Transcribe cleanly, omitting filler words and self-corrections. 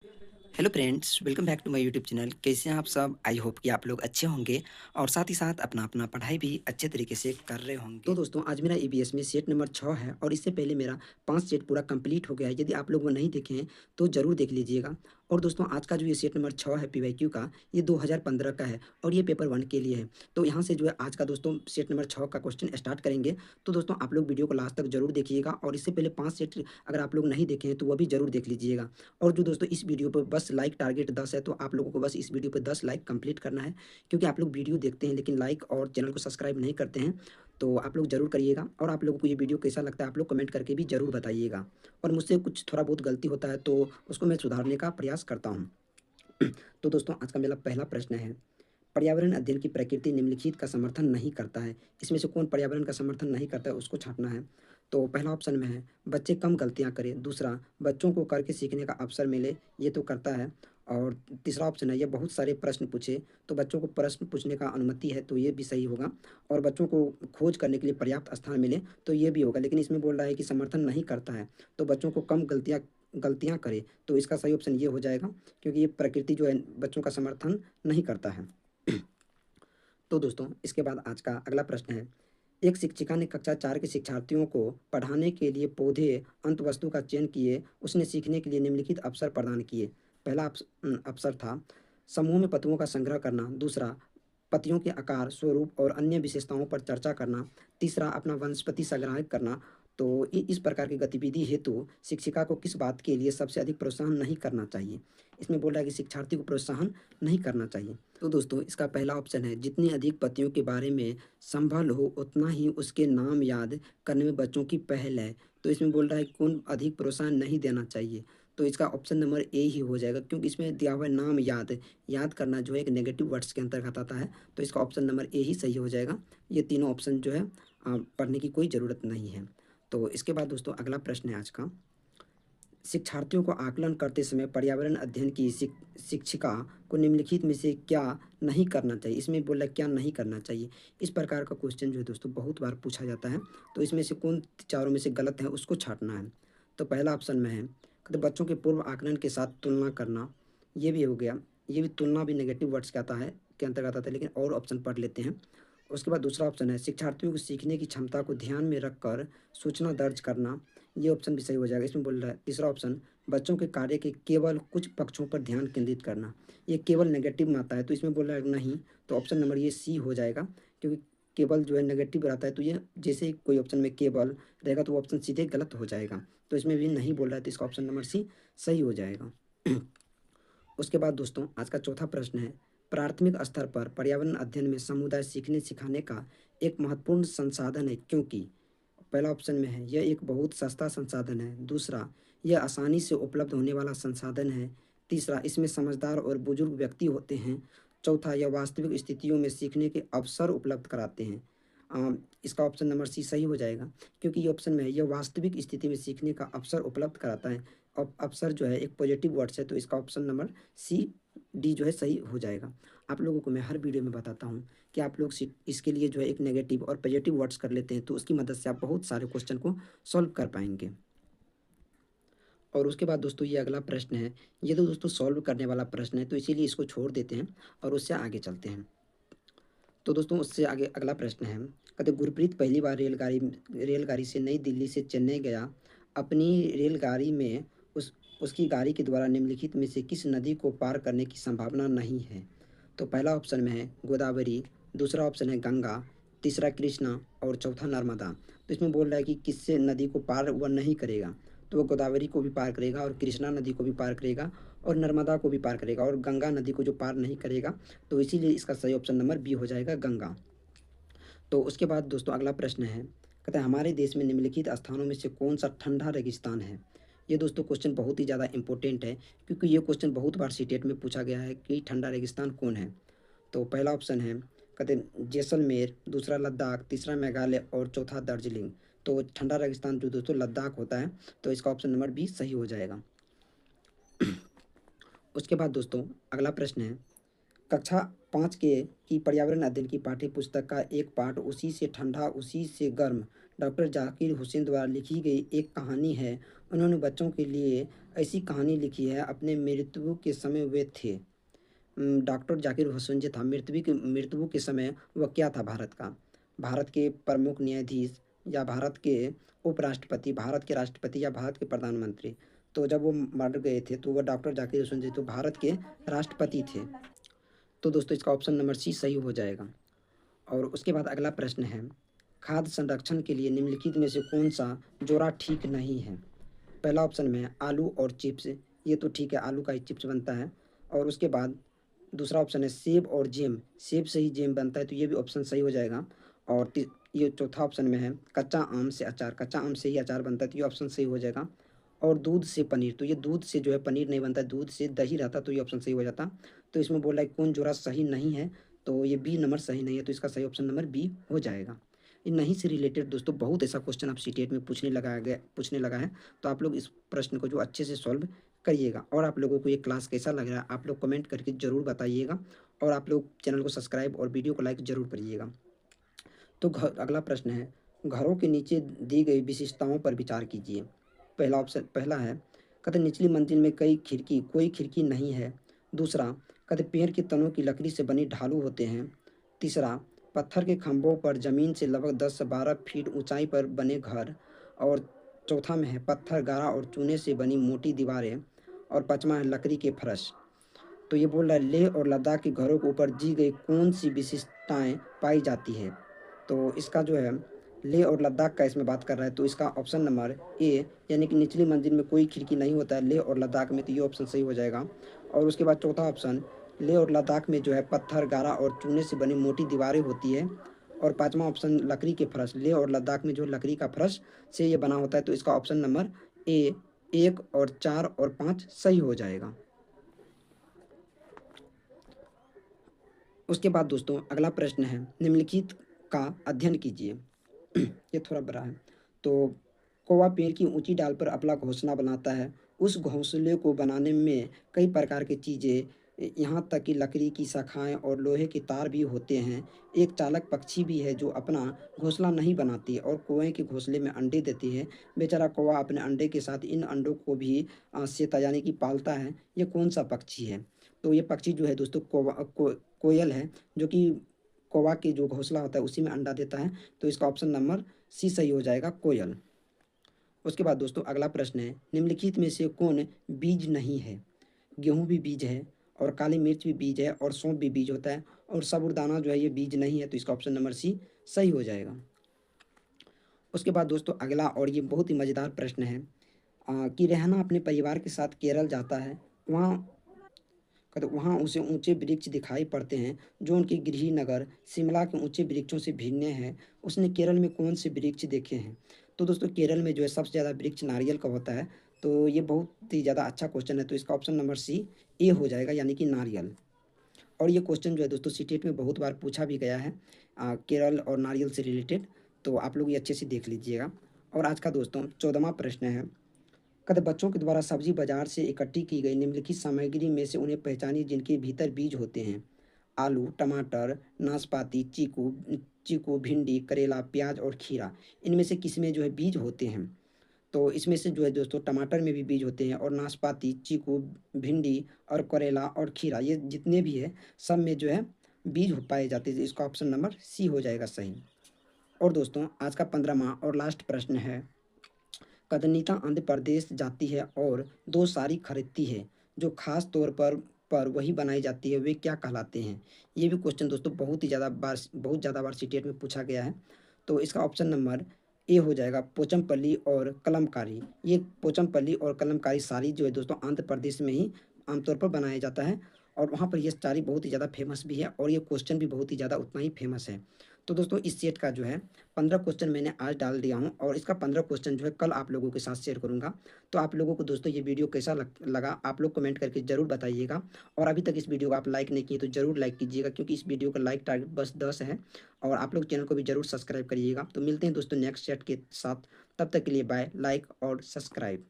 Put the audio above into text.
Hello friends, welcome back to my YouTube channel. कैसे हैं आप सब? आई होप कि आप लोग अच्छे होंगे और साथ ही साथ अपना-अपना पढ़ाई भी अच्छे तरीके से कर रहे होंगे। तो दोस्तों आज मेरा ईबीएस में सेट नंबर 6 है और इससे पहले मेरा 5 सेट पूरा कंप्लीट हो गया है। यदि आप लोग वो नहीं देखे हैं तो ज़रूर देख लीजिएगा। और दोस्तों आज का जो ये सेट नंबर 6 है पीवाईक्यू का, ये 2015 का है और ये पेपर 1 के लिए है। तो यहाँ से जो है आज का दोस्तों सेट नंबर 6 का क्वेश्चन स्टार्ट करेंगे। तो दोस्तों आप लोग वीडियो को लास्ट तक ज़रूर देखिएगा और इससे पहले 5 सेट अगर आप लोग नहीं देखे हैं तो वो भी ज़रूर देख लीजिएगा। और जो दोस्तों इस वीडियो पे बस लाइक टारगेट 10 है, तो आप लोगों को बस इस वीडियो पे 10 लाइक कंप्लीट करना है। क्योंकि आप लोग वीडियो देखते हैं लेकिन लाइक और चैनल को सब्सक्राइब नहीं करते हैं, तो आप लोग ज़रूर करिएगा। और आप लोगों को ये वीडियो कैसा लगता है आप लोग कमेंट करके भी ज़रूर बताइएगा। और मुझसे कुछ थोड़ा बहुत गलती होता है तो उसको मैं सुधारने का प्रयास करता हूँ। तो दोस्तों आज का मेरा पहला प्रश्न है, पर्यावरण अध्ययन की प्रकृति निम्नलिखित का समर्थन नहीं करता है। इसमें से कौन पर्यावरण का समर्थन नहीं करता है उसको छाँटना है। तो पहला ऑप्शन में है बच्चे कम गलतियाँ करें, दूसरा बच्चों को करके सीखने का अवसर मिले, ये तो करता है। और तीसरा ऑप्शन है ये बहुत सारे प्रश्न पूछे, तो बच्चों को प्रश्न पूछने का अनुमति है, तो ये भी सही होगा। और बच्चों को खोज करने के लिए पर्याप्त स्थान मिले, तो ये भी होगा। लेकिन इसमें बोल रहा है कि समर्थन नहीं करता है, तो बच्चों को कम गलतियाँ करे, तो इसका सही ऑप्शन ये हो जाएगा, क्योंकि ये प्रकृति जो है बच्चों का समर्थन नहीं करता है। तो दोस्तों इसके बाद आज का अगला प्रश्न है, एक शिक्षिका ने कक्षा 4 के शिक्षार्थियों को पढ़ाने के लिए पौधे अंतवस्तु का चयन किए, उसने सीखने के लिए निम्नलिखित अवसर प्रदान किए। पहला अवसर था समूह में पत्तों का संग्रह करना, दूसरा पत्तियों के आकार, स्वरूप और अन्य विशेषताओं पर चर्चा करना, तीसरा अपना वनस्पति संग्रह करना। तो इस प्रकार की गतिविधि हेतु शिक्षिका को किस बात के लिए सबसे अधिक प्रोत्साहन नहीं करना चाहिए? इसमें बोल रहा है कि शिक्षार्थी को प्रोत्साहन नहीं करना चाहिए। तो दोस्तों इसका पहला ऑप्शन है जितनी अधिक पत्तियों के बारे में संभल हो उतना ही उसके नाम याद करने में बच्चों की पहल है। तो इसमें बोल रहा है कि कौन अधिक प्रोत्साहन नहीं देना चाहिए। तो इसका ऑप्शन नंबर ए ही हो जाएगा, क्योंकि इसमें दिया हुआ है नाम याद, याद करना जो है एक नेगेटिव वर्ड्स के अंतर्गत आता है। तो इसका ऑप्शन नंबर ए ही सही हो जाएगा। ये तीनों ऑप्शन जो है पढ़ने की कोई ज़रूरत नहीं है। तो इसके बाद दोस्तों अगला प्रश्न है आज का, शिक्षार्थियों को आकलन करते समय पर्यावरण अध्ययन की शिक्षिका को निम्नलिखित में से क्या नहीं करना चाहिए? इसमें बोला क्या नहीं करना चाहिए। इस प्रकार का क्वेश्चन जो है दोस्तों बहुत बार पूछा जाता है, तो इसमें से कौन चारों में से गलत है उसको छाँटना है। तो पहला ऑप्शन में है कहते बच्चों के पूर्व आकलन के साथ तुलना करना, ये भी हो गया। ये भी तुलना भी नेगेटिव वर्ड्स के आता है, के अंतर्गत आता है, लेकिन और ऑप्शन पढ़ लेते हैं। उसके बाद दूसरा ऑप्शन है शिक्षार्थियों को सीखने की क्षमता को ध्यान में रखकर सूचना दर्ज करना, ये ऑप्शन भी सही हो जाएगा। इसमें बोल रहा है तीसरा ऑप्शन बच्चों के कार्य के केवल कुछ पक्षों पर ध्यान केंद्रित करना, ये केवल नेगेटिव में आता है, तो इसमें बोल रहा है नहीं। तो ऑप्शन नंबर ये सी हो जाएगा, क्योंकि केवल जो है नेगेटिव रहता है, तो ये जैसे ही कोई ऑप्शन में केवल रहेगा तो वो ऑप्शन सीधे गलत हो जाएगा। तो इसमें भी नहीं बोल रहा है, तो इसका ऑप्शन नंबर सी सही हो जाएगा। उसके बाद दोस्तों आज का चौथा प्रश्न है, प्राथमिक स्तर पर पर्यावरण अध्ययन में समुदाय सीखने सिखाने का एक महत्वपूर्ण संसाधन है, क्योंकि पहला ऑप्शन में है यह एक बहुत सस्ता संसाधन है, दूसरा यह आसानी से उपलब्ध होने वाला संसाधन है, तीसरा इसमें समझदार और बुजुर्ग व्यक्ति होते हैं, चौथा यह वास्तविक स्थितियों में सीखने के अवसर उपलब्ध कराते हैं। इसका ऑप्शन नंबर सी सही हो जाएगा, क्योंकि ये ऑप्शन में है यह वास्तविक स्थिति में सीखने का अवसर उपलब्ध कराता है। और अवसर जो है एक पॉजिटिव वर्ड्स है, तो इसका ऑप्शन नंबर सी डी जो है सही हो जाएगा। आप लोगों को मैं हर वीडियो में बताता हूँ कि आप लोग इसके लिए जो है एक नेगेटिव और पॉजिटिव वर्ड्स कर लेते हैं, तो उसकी मदद से आप बहुत सारे क्वेश्चन को सॉल्व कर पाएंगे। और उसके बाद दोस्तों ये अगला प्रश्न है, ये तो दोस्तों सॉल्व करने वाला प्रश्न है, तो इसीलिए इसको छोड़ देते हैं और उससे आगे चलते हैं। तो दोस्तों उससे आगे अगला प्रश्न है, कहते गुरप्रीत पहली बार रेलगाड़ी से नई दिल्ली से चेन्नई गया। अपनी रेलगाड़ी में उसकी गाड़ी के द्वारा निम्नलिखित में से किस नदी को पार करने की संभावना नहीं है? तो पहला ऑप्शन में है गोदावरी, दूसरा ऑप्शन है गंगा, तीसरा कृष्णा और चौथा नर्मदा। तो इसमें बोल रहा है कि किससे नदी को पार वह नहीं करेगा, तो वो गोदावरी को भी पार करेगा और कृष्णा नदी को भी पार करेगा और नर्मदा को भी पार करेगा, और गंगा नदी को जो पार नहीं करेगा, तो इसीलिए इसका सही ऑप्शन नंबर बी हो जाएगा गंगा। तो उसके बाद दोस्तों अगला प्रश्न है, कहते हैं हमारे देश में निम्नलिखित स्थानों में से कौन सा ठंडा रेगिस्तान है? ये दोस्तों क्वेश्चन बहुत ही ज़्यादा इंपॉर्टेंट है, क्योंकि ये क्वेश्चन बहुत बार सीटेट में पूछा गया है कि ठंडा रेगिस्तान कौन है। तो पहला ऑप्शन है कहते हैं जैसलमेर, दूसरा लद्दाख, तीसरा मेघालय और चौथा दार्जिलिंग। तो ठंडा रेगिस्तान जो दोस्तों लद्दाख होता है, तो इसका ऑप्शन नंबर बी सही हो जाएगा। उसके बाद दोस्तों अगला प्रश्न है, कक्षा 5 के की पर्यावरण अध्ययन की पाठ्य पुस्तक का एक पाठ उसी से ठंडा उसी से गर्म डॉक्टर जाकिर हुसैन द्वारा लिखी गई एक कहानी है। उन्होंने बच्चों के लिए ऐसी कहानी लिखी है। अपने मृत्यु के समय वे थे। डॉक्टर जाकिर हुसैन जो था मृत्यु के समय वह क्या था भारत का? भारत के प्रमुख न्यायाधीश या भारत के उपराष्ट्रपति, भारत के राष्ट्रपति या भारत के प्रधानमंत्री। तो जब वो मर गए थे तो वह डॉक्टर जाकिर हुसैन जी तो भारत के राष्ट्रपति थे। तो दोस्तों इसका ऑप्शन नंबर सी सही हो जाएगा। और उसके बाद अगला प्रश्न है, खाद्य संरक्षण के लिए निम्नलिखित में से कौन सा जोड़ा ठीक नहीं है? पहला ऑप्शन में है आलू और चिप्स, ये तो ठीक है, आलू का ही चिप्स बनता है। और उसके बाद दूसरा ऑप्शन है सेब और जैम, सेब से ही जैम बनता है, तो ये भी ऑप्शन सही हो जाएगा। और ये चौथा ऑप्शन में है कच्चा आम से अचार, कच्चा आम से ही अचार बनता है, तो ये ऑप्शन सही हो जाएगा। और दूध से पनीर, तो ये दूध से जो है पनीर नहीं बनता है, दूध से दही रहता, तो ये ऑप्शन सही हो जाता। तो इसमें बोल रहा है कौन जोड़ा सही नहीं है, तो ये बी नंबर सही नहीं है, तो इसका सही ऑप्शन नंबर बी हो जाएगा। ये नहीं से रिलेटेड दोस्तों बहुत ऐसा क्वेश्चन आप सीटेट में पूछने लगा है। तो आप लोग इस प्रश्न को जो अच्छे से सॉल्व करिएगा। और आप लोगों को ये क्लास कैसा लग रहा है आप लोग कमेंट करके ज़रूर बताइएगा। और आप लोग चैनल को सब्सक्राइब और वीडियो को लाइक ज़रूर करिएगा। तो अगला प्रश्न है, घरों के नीचे दी गई विशेषताओं पर विचार कीजिए। पहला है, कहते निचली मंजिल में कोई खिड़की नहीं है। दूसरा, कहते पेड़ के तनों की लकड़ी से बनी ढालू होते हैं। तीसरा, पत्थर के खंभों पर ज़मीन से लगभग 10 से 12 फीट ऊंचाई पर बने घर। और चौथा में है पत्थर, गारा और चूने से बनी मोटी दीवारें। और पाँचवा है लकड़ी के फर्श। तो ये बोल रहा है लेह और लद्दाख के घरों के ऊपर दी गई कौन सी विशिष्टताएं पाई जाती है? तो इसका जो है लेह और लद्दाख का इसमें बात कर रहा है, तो इसका ऑप्शन नंबर ए यानी कि निचली मंजिल में कोई खिड़की नहीं होता है लेह और लद्दाख में, तो ये ऑप्शन सही हो जाएगा। और उसके बाद चौथा ऑप्शन, लेह और लद्दाख में जो है पत्थर, गारा और चूने से बनी मोटी दीवारें होती है। और पाँचवा ऑप्शन लकड़ी के फर्श, लेह और लद्दाख में जो लकड़ी का फर्श से ये बना होता है, तो इसका ऑप्शन नंबर ए 1 और 4 और 5 सही हो जाएगा। उसके बाद दोस्तों अगला प्रश्न है, निम्नलिखित का अध्ययन कीजिए। ये थोड़ा बड़ा है। तो कौवा पेड़ की ऊंची डाल पर अपना घोंसला बनाता है। उस घोंसले को बनाने में कई प्रकार की चीज़ें, यहाँ तक कि लकड़ी की शाखाएं और लोहे के तार भी होते हैं। एक चालक पक्षी भी है जो अपना घोंसला नहीं बनाती और कौवे के घोंसले में अंडे देती है। बेचारा कौवा अपने अंडे के साथ इन अंडों को भी सेता यानी कि पालता है। ये कौन सा पक्षी है? तो ये पक्षी जो है दोस्तों कोयल है, जो कि कौवा के जो घोंसला होता है उसी में अंडा देता है। तो इसका ऑप्शन नंबर सी सही हो जाएगा, कोयल। उसके बाद दोस्तों अगला प्रश्न है, निम्नलिखित में से कौन बीज नहीं है? गेहूं भी बीज है और काली मिर्च भी बीज है और सौंफ भी बीज होता है और साबूदाना जो है ये बीज नहीं है, तो इसका ऑप्शन नंबर सी सही हो जाएगा। उसके बाद दोस्तों अगला और ये बहुत ही मज़ेदार प्रश्न है, कि रेहाना अपने परिवार के साथ केरल जाता है। वहाँ कहते वहाँ उसे ऊंचे वृक्ष दिखाई पड़ते हैं जो उनके गृह नगर शिमला के ऊंचे वृक्षों से भिन्न हैं। उसने केरल में कौन से वृक्ष देखे हैं? तो दोस्तों केरल में जो है सबसे ज़्यादा वृक्ष नारियल का होता है। तो ये बहुत ही ज़्यादा अच्छा क्वेश्चन है, तो इसका ऑप्शन नंबर सी ए हो जाएगा यानी कि नारियल। और ये क्वेश्चन जो है दोस्तों सीटेट में बहुत बार पूछा भी गया है, केरल और नारियल से रिलेटेड। तो आप लोग ये अच्छे से देख लीजिएगा। और आज का दोस्तों 14वां प्रश्न है, कहते बच्चों के द्वारा सब्जी बाजार से इकट्ठी की गई निम्नलिखित सामग्री में से उन्हें पहचानिए जिनके भीतर बीज होते हैं। आलू, टमाटर, नाशपाती, चीकू चीकू, भिंडी, करेला, प्याज और खीरा, इनमें से किस में जो है बीज होते हैं? तो इसमें से जो है दोस्तों टमाटर में भी बीज होते हैं और नाशपाती, चीकू, भिंडी और करेला और खीरा, ये जितने भी है सब में जो है बीज पाए जाते हैं। इसका ऑप्शन नंबर सी हो जाएगा सही। और दोस्तों आज का 15वां और लास्ट प्रश्न है, कदनीता आंध्र प्रदेश जाती है और 2 साड़ी खरीदती है जो खास तौर पर वही बनाई जाती है, वे क्या कहलाते हैं? ये भी क्वेश्चन दोस्तों बहुत ज़्यादा बार सीटेट में पूछा गया है। तो इसका ऑप्शन नंबर ए हो जाएगा पोचमपल्ली और कलमकारी। ये पोचमपल्ली और कलमकारी साड़ी जो है दोस्तों आंध्र प्रदेश में ही आमतौर पर बनाया जाता है और वहाँ पर ये साड़ी बहुत ही ज़्यादा फेमस भी है और ये क्वेश्चन भी बहुत ही ज़्यादा उतना ही फेमस है। तो दोस्तों इस सेट का जो है 15 क्वेश्चन मैंने आज डाल दिया हूँ और इसका 15 क्वेश्चन जो है कल आप लोगों के साथ शेयर करूँगा। तो आप लोगों को दोस्तों ये वीडियो कैसा लगा आप लोग कमेंट करके ज़रूर बताइएगा। और अभी तक इस वीडियो को आप लाइक नहीं किए तो ज़रूर लाइक कीजिएगा, क्योंकि इस वीडियो का लाइक टारगेट बस 10 है। और आप लोग चैनल को भी ज़रूर सब्सक्राइब करिएगा। तो मिलते हैं दोस्तों नेक्स्ट सेट के साथ, तब तक के लिए बाय, लाइक और सब्सक्राइब।